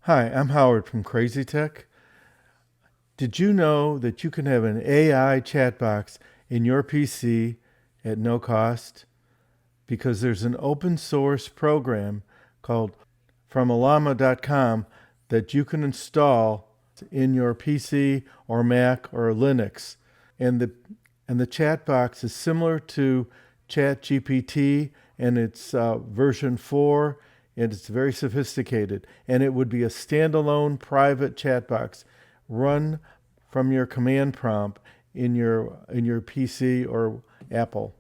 Hi, I'm Howard from Crazy Tech. Did you know that you can have an AI chat box in your PC at no cost? Because there's an open source program called from ollama.com that you can install in your PC or Mac or Linux. And the chat box is similar to chatgpt, and it's version 4, and it's very sophisticated, and it would be a standalone private chat box run from your command prompt in your PC or Apple.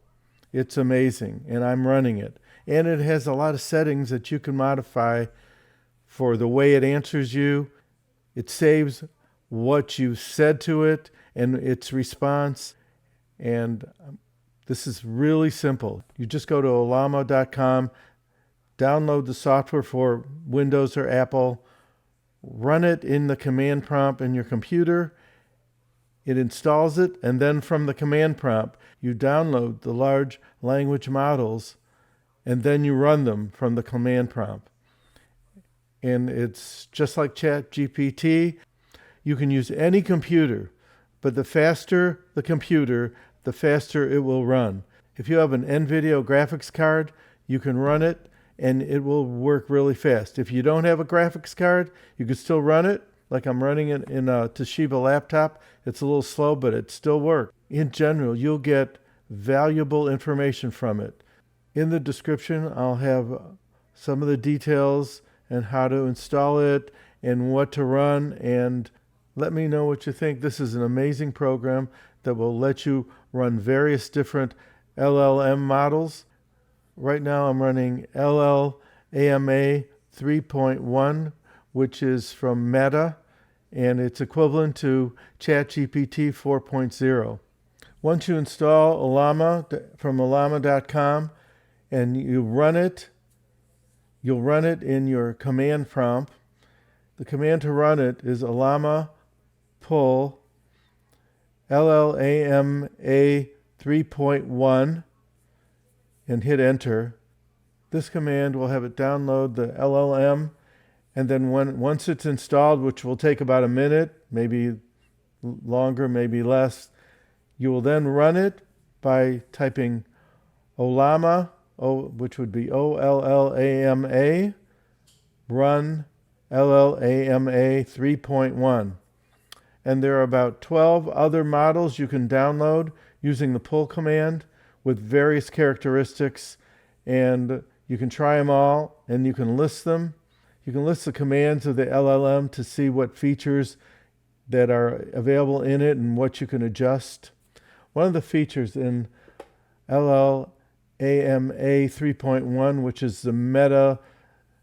It's amazing, and I'm running it. And it has a lot of settings that you can modify for the way it answers you. It saves what you said to it and its response. And this is really simple. You just go to ollama.com, download the software for Windows or Apple, run it in the command prompt in your computer. It installs it, and then from the command prompt, you download the large language models, and then you run them from the command prompt. And it's just like ChatGPT. You can use any computer, but the faster the computer, the faster it will run. If you have an NVIDIA graphics card, you can run it, and it will work really fast. If you don't have a graphics card, you can still run it, like I'm running it in a Toshiba laptop. It's a little slow, but it still works. In general, you'll get valuable information from it. In the description, I'll have some of the details and how to install it and what to run, and let me know what you think. This is an amazing program that will let you run various different LLM models. Right now I'm running ollama 3.1, which is from Meta, and it's equivalent to ChatGPT 4.0. Once you install Ollama from ollama.com and you run it, you'll run it in your command prompt. The command to run it is ollama pull ollama 3.1 and hit enter. This command will have it download the LLM, and then once it's installed, which will take about a minute, maybe longer, maybe less, you will then run it by typing Ollama, which would be ollama, run ollama 3.1. And there are about 12 other models you can download using the pull command with various characteristics, and you can try them all and you can list them. You can list the commands of the LLM to see what features that are available in it and what you can adjust. One of the features in LLama 3.1, which is the Meta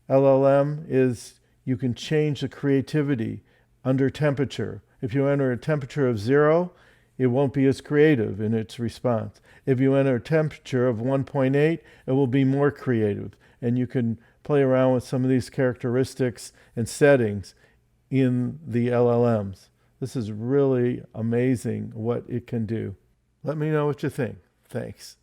LLM, is you can change the creativity under temperature. If you enter a temperature of 0, it won't be as creative in its response. If you enter a temperature of 1.8, it will be more creative. And you can play around with some of these characteristics and settings in the LLMs. This is really amazing what it can do. Let me know what you think. Thanks.